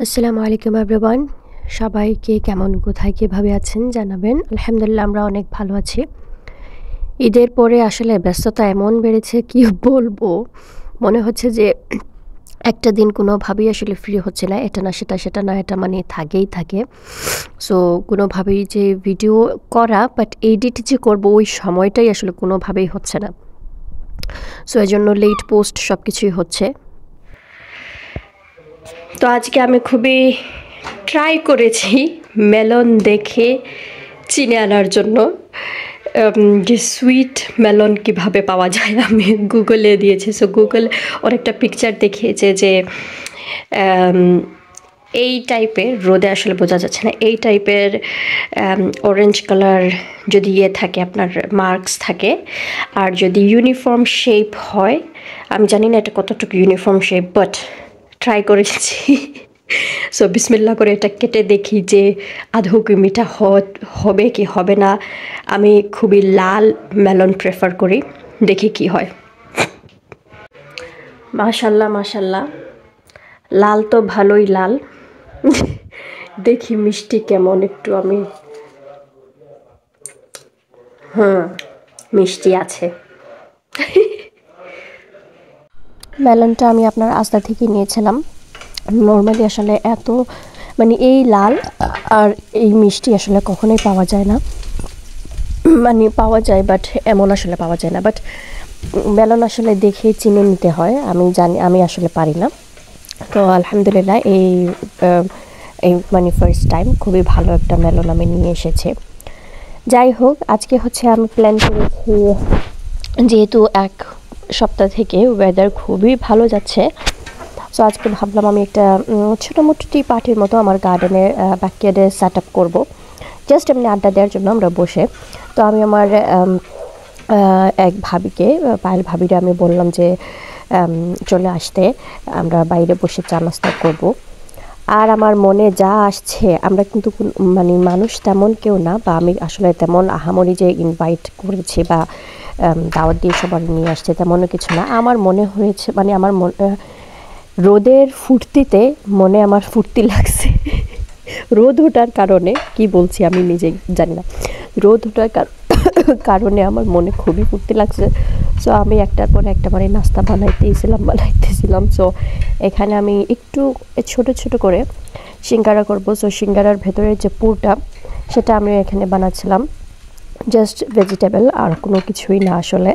আসসালামু আলাইকুম এভরিওয়ান। সবাইকে কেমন কোথায় কিভাবে আছেন জানাবেন। আলহামদুলিল্লাহ আমরা অনেক ভালো আছি। ঈদের পরে আসলে ব্যস্ততা এমন বেড়েছে কি বলবো, মনে হচ্ছে যে একটা দিন কোনোভাবেই আসলে ফ্রি হচ্ছে না। এটা না সেটা, সেটা না এটা, মানে থাকেই থাকে। সো কোনোভাবেই যে ভিডিও করা বাট এডিট যে করবো ওই সময়টাই আসলে কোনোভাবেই হচ্ছে না। সো এজন্য লেট পোস্ট সব কিছুই হচ্ছে। তো আজকে আমি খুবই ট্রাই করেছি মেলন দেখে চিনে আনার জন্য। যে সুইট মেলন কিভাবে পাওয়া যায় আমি গুগলে দিয়েছি। সো গুগল অনেকটা পিকচার দেখিয়েছে যে এই টাইপের, রোদে আসলে বোঝা যাচ্ছে না, এই টাইপের অরেঞ্জ কালার যদি থাকে আপনার মার্কস থাকে, আর যদি ইউনিফর্ম শেপ হয়, আমি জানি না এটা কতটুকু ইউনিফর্ম শেপ বাট ট্রাই করেছি। সো বিসমিল্লাহ করে এটা কেটে দেখি যে আদৌ কি মিঠা হবে কি হবে না। আমি খুবই লাল মেলন প্রেফার করি, দেখি কি হয়। মাশাল্লাহ মাশাল্লাহ, লাল তো ভালোই লাল। দেখি মিষ্টি কেমন, একটু আমি মিষ্টি আছে। মেলনটা আমি আপনার আস্তা থেকে নিয়েছিলাম। নর্মালি আসলে এত মানে এই লাল আর এই মিষ্টি আসলে কখনোই পাওয়া যায় না, মানে পাওয়া যায় বাট এমন আসলে পাওয়া যায় না। বাট মেলন আসলে দেখে চিনে নিতে হয়, আমি জানি, আমি আসলে পারি না। তো আলহামদুলিল্লাহ এই মানে ফার্স্ট টাইম খুবই ভালো একটা মেলন আমি নিয়ে এসেছি। যাই হোক, আজকে হচ্ছে আমি প্ল্যান করেছি, যেহেতু এক সপ্তাহ থেকে ওয়েদার খুবই ভালো যাচ্ছে, সো আজকে ভাবলাম আমি একটা ছোটো মোটো টি পার্টির মতো আমার গার্ডেনের ব্যাকইয়ার্ডে সেট আপ করবো, জাস্ট এমনি আড্ডা দেওয়ার জন্য আমরা বসে। তো আমি আমার এক ভাবিকে, পায়েল ভাবিরে আমি বললাম যে চলে আসতে, আমরা বাইরে বসে চা নাস্তা করবো। আর আমার মনে যা আসছে, আমরা কিন্তু মানে মানুষ তেমন কেউ না, বা আমি আসলে তেমন আহামরি যে ইনভাইট করেছি বা দাওয়াত দিয়ে সবার নিয়ে আসছে তেমনও কিছু না। আমার মনে হয়েছে, মানে আমার রোদের ফুর্তিতে মনে আমার ফুর্তি লাগছে। রোদ ওঠার কারণে, কি বলছি আমি নিজেই জানি না, রোদ ওঠার কারণে আমার মনে খুবই ফুর্তি লাগছে। সো আমি একটার পর একটা মানে নাস্তা বানাইতেছিলাম। সো এখানে আমি একটু ছোট ছোট করে সিঙ্গারা করব। সো সিঙ্গারার ভেতরের যে পুরটা, সেটা আমি এখানে বানাচ্ছিলাম জাস্ট ভেজিটেবল, আর কোনো কিছুই না আসলে,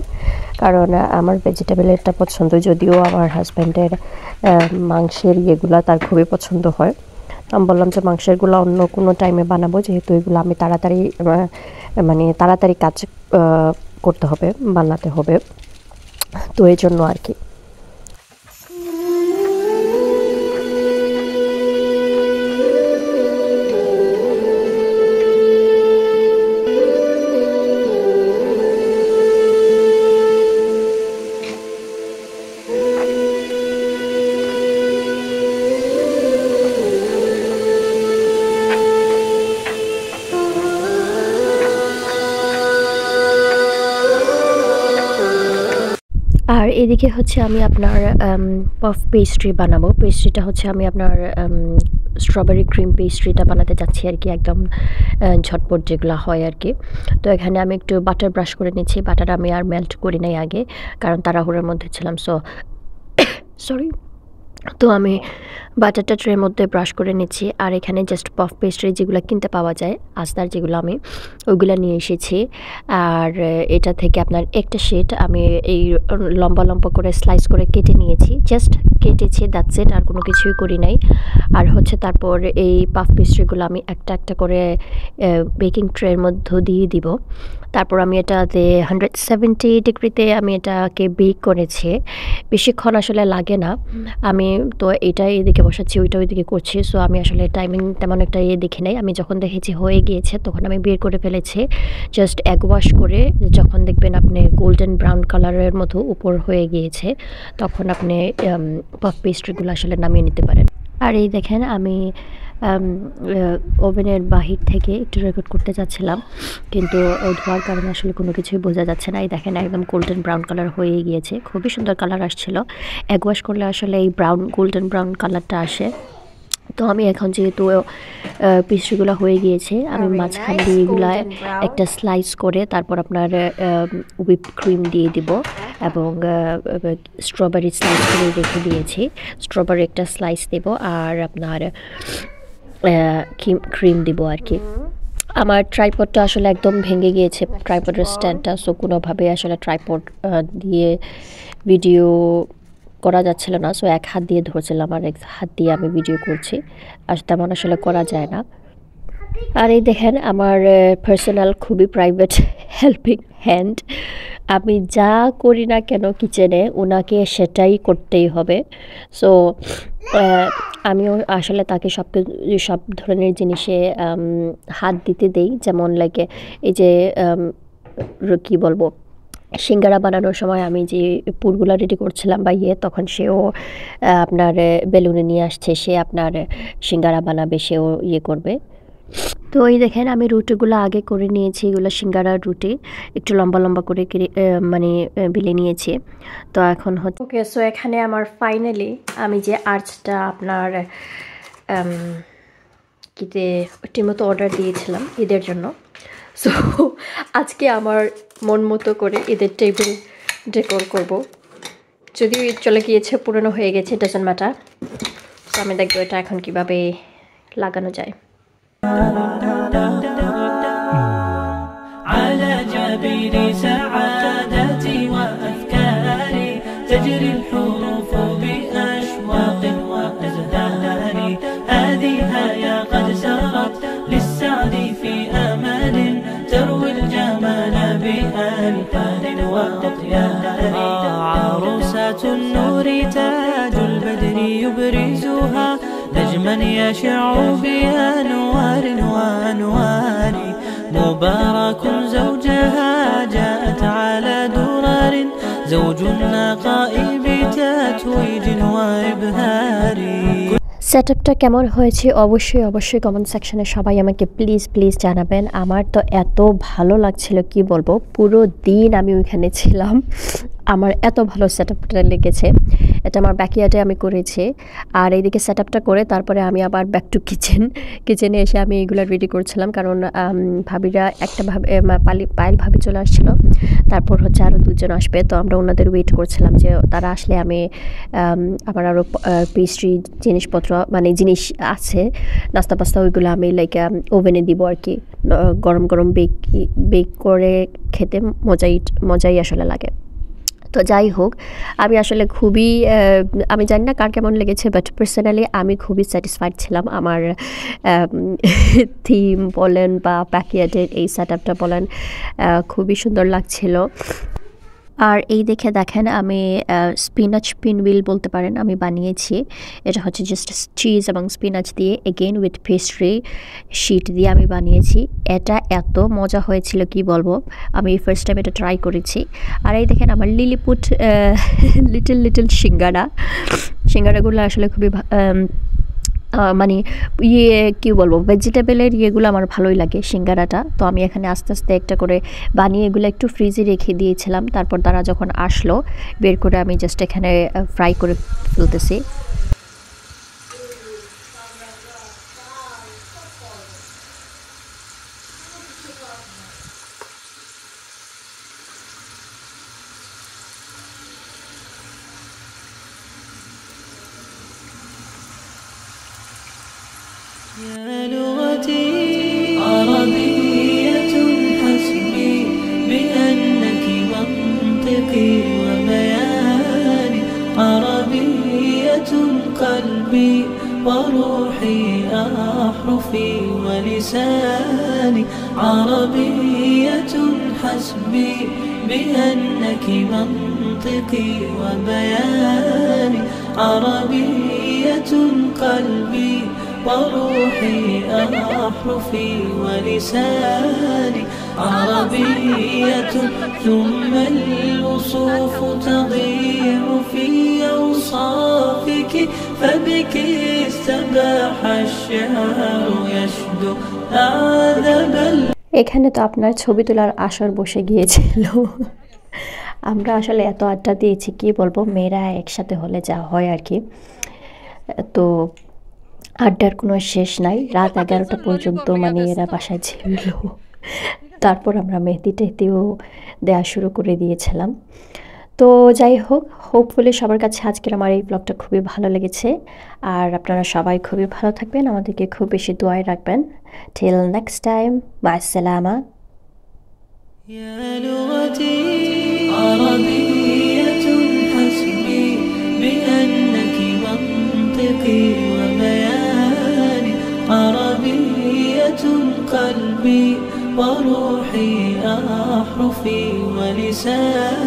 কারণ আমার ভেজিটেবলেরটা পছন্দ, যদিও আমার হাজব্যান্ডের মাংসের ইয়েগুলো তার খুবই পছন্দ হয়। আমি বললাম যে মাংসেরগুলো অন্য কোনো টাইমে বানাবো, যেহেতু এগুলো আমি মানে তাড়াতাড়ি কাজ করতে হবে, বানাতে হবে, তো এই জন্য আর কি। আর এদিকে হচ্ছে আমি আপনার পাফ পেস্ট্রি বানাবো। পেস্ট্রিটা হচ্ছে আমি আপনার স্ট্রবেরি ক্রিম পেস্ট্রিটা বানাতে চাচ্ছি আর কি, একদম ঝটপট যেগুলো হয় আর কি। তো এখানে আমি একটু বাটার ব্রাশ করে নিচ্ছি। বাটার আমি আর মেল্ট করি নাই আগে, কারণ তাড়াহুড়োর মধ্যে ছিলাম। So sorry. তো আমি বাটারটা ট্রের মধ্যে ব্রাশ করে নিচ্ছি। আর এখানে জাস্ট পাফ পেস্ট্রি যেগুলো কিনতে পাওয়া যায়, আস্তার যেগুলো, আমি ওইগুলো নিয়ে এসেছি। আর এটা থেকে আপনার একটা শিট আমি এই লম্বা লম্বা করে স্লাইস করে কেটে নিয়েছি, জাস্ট কেটেছি, দ্যাটস ইট, আর কোনো কিছুই করি নাই। আর হচ্ছে তারপর এই পাফ পেস্ট্রিগুলো আমি একটা একটা করে বেকিং ট্রের মধ্যে দিয়ে দিব। তারপর আমি এটাতে 170 ডিগ্রিতে আমি এটাকে বেক করেছি। বেশিক্ষণ আসলে লাগে না। আমি তো এটা এদিকে বসাচ্ছি, ওইটা ওইদিকে করছি। সো আমি আসলে টাইমিং তেমন একটা দেখি নাই। আমি যখন দেখেছি হয়ে গিয়েছে তখন আমি বের করে ফেলেছি। জাস্ট এগ ওয়াশ করে যখন দেখবেন আপনি গোল্ডেন ব্রাউন কালারের মতো উপর হয়ে গিয়েছে, তখন আপনি পাফ পেস্ট্রিগুলো আসলে নামিয়ে নিতে পারেন। আর এই দেখেন, আমি ওভেনের বাহির থেকে একটু রেকর্ড করতে চাচ্ছিলাম, কিন্তু ধোয়ার কারণে আসলে কোনো কিছুই বোঝা যাচ্ছে না। এই দেখেন, একদম গোল্ডেন ব্রাউন কালার হয়ে গিয়েছে, খুবই সুন্দর কালার আসছিল। এগ ওয়াশ করলে আসলে এই গোল্ডেন ব্রাউন কালারটা আসে। তো আমি এখন যেহেতু পেস্ট্রিগুলো হয়ে গিয়েছে, আমি মাঝখান দিয়ে এগুলা একটা স্লাইস করে তারপর আপনার হুইপ ক্রিম দিয়ে দিব এবং স্ট্রবেরি স্লাইস করে রেখে দিয়েছি। স্ট্রবেরি একটা স্লাইস দেব আর আপনার ক্রিম দিব আর কি। আমার ট্রাইপডটা আসলে একদম ভেঙে গিয়েছে, ট্রাইপডের স্ট্যান্ডটা, সো কোনোভাবে আসলে ট্রাইপড দিয়ে ভিডিও করা যাচ্ছিল না। সো এক হাত দিয়ে ধরছিলাম আর এক হাত দিয়ে আমি ভিডিও করছি, আর তেমন আসলে করা যায় না। আর এই দেখেন আমার পার্সোনাল খুবই প্রাইভেট হেল্পিং হ্যান্ড। আমি যা করি না কেন কিচেনে ওনাকে সেটাই করতেই হবে। সো আমিও আসলে তাকে সব ধরনের জিনিসে হাত দিতে দেই, যেমন লাইক এই যে কী বলবো, সিঙ্গারা বানানোর সময় আমি যে পুরগুলা রেডি করছিলাম বা তখন সেও আপনার বেলুনে নিয়ে আসছে, সে আপনার সিঙ্গারা বানাবে, সেও করবে। তো এই দেখেন আমি রুটিগুলো আগে করে নিয়েছি, এগুলো সিঙ্গারার রুটি একটু লম্বা লম্বা করে মানে বেলে নিয়েছি। তো এখন হচ্ছে ওকে। সো এখানে আমার ফাইনালি আমি যে আর্চটা আপনার কিতে ঠিকমতো অর্ডার দিয়েছিলাম ঈদের জন্য, সো আজকে আমার মন মতো করে ঈদের টেবিল ডেকোর করব। যদিও ঈদ চলে গিয়েছে, পুরনো হয়ে গেছে, ডাজন্ট ম্যাটার। তো আমি দেখবো এটা এখন কিভাবে লাগানো যায়। على جبين سعادتي وأفكاري تجري الحروف بأشواق وأزهار، هذه هيا قد سرت للسعد في أمل تروي الجمال بألحان وأطيار، عروسة النور تاج البدر يبرزها نجما يشع بأنوار وأنوار، مبارك زوجها جاءت على درر زوج النقاء بتتويج وإبهار। সেটআপটা কেমন হয়েছে অবশ্যই কমেন্ট সেকশনে সবাই আমাকে প্লিজ জানাবেন। আমার তো এত ভালো লাগছিল কি বলবো, পুরো দিন আমি ওইখানে ছিলাম, আমার এত ভালো সেটআপটা লেগেছে। এটা আমার ব্যাকইয়ার্ডে আমি করেছি, আর এইদিকে সেটআপটা করে তারপরে আমি আবার ব্যাক টু কিচেনে এসে আমি এগুলো রেডি করছিলাম, কারণ ভাবিরা একটা পায়েল ভাবি চলে আসছিল, তারপর হচ্ছে আরও দুজন আসবে। তো আমরা ওনাদের ওয়েট করছিলাম যে তারা আসলে আমি আমার আরও পেস্ট্রি জিনিসপত্র মানে জিনিস আছে, নাস্তা পাস্তা, ওইগুলো আমি লাইক ওভেনে দিব আর কি। গরম বেক করে খেতে মজাই আসলে লাগে। তো যাই হোক, আমি আসলে খুবই আমি জানি না কার কেমন লেগেছে, বাট পার্সোনালি আমি খুবই স্যাটিসফাইড ছিলাম। আমার থিম বলেন বা ব্যাকইয়ার্ডের এই সেটআপটা বলেন, খুবই সুন্দর লাগছিল। আর এই দেখেন আমি স্পিনাচ পিনউইল বলতে পারেন আমি বানিয়েছি। এটা হচ্ছে জাস্ট চিজ এবং স্পিনাচ দিয়ে এগেইন উইথ পেস্ট্রি শিট দিয়ে আমি বানিয়েছি। এটা এত মজা হয়েছিল কি বলবো, আমি ফার্স্ট টাইম এটা ট্রাই করেছি। আর এই দেখেন আমার লিলিপুট লিটল সিঙ্গারাগুলো আসলে খুবই মানে কী বলবো, ভেজিটেবলের ইয়েগুলো আমার ভালোই লাগে সিঙ্গারাটা। তো আমি এখানে আস্তে আস্তে একটা করে বানিয়ে এগুলো একটু ফ্রিজে রেখে দিয়েছিলাম, তারপর তারা যখন আসলো বের করে আমি জাস্ট এখানে ফ্রাই করে ফেলতেছি। يا لغتي عربية حسبي بأنك منطقي وبياني، عربية قلبي وروحي أحرفي ولساني، عربية حسبي بأنك منطقي وبياني، عربية قلبي وروحي أحرفي ولساني، عربية ثم الوصوف تضيع في أوصافك فبك استباح الشعر يشدو أعذب। এখানে তো আপনার ছবি তোলার আসর বসে গিয়েছিল। আমরা আসলে এত আড্ডা দিয়েছি কি বলবো, মেয়েরা একসাথে হলে যা হয় আর কি। তো আড্ডার কোনো শেষ নাই। রাত 11টা পর্যন্ত মানে এরা বাসায় ছিল। তারপর আমরা মেহেদি টেহেদিও দেওয়া শুরু করে দিয়েছিলাম। তো যাই হোক, হোপফুলি সবার কাছে আজকের আমার এই ব্লগটা খুবই ভালো লেগেছে। আর আপনারা সবাই খুবই ভালো থাকবেন, আমাদেরকে খুব বেশি দোয়ায় রাখবেন। টিল নেক্সট টাইম, মা'আস-সালামা। يا لغتي عربية حسبي بأنك منطقي وبياني، عربية قلبي وروحي أحرفي ولساني.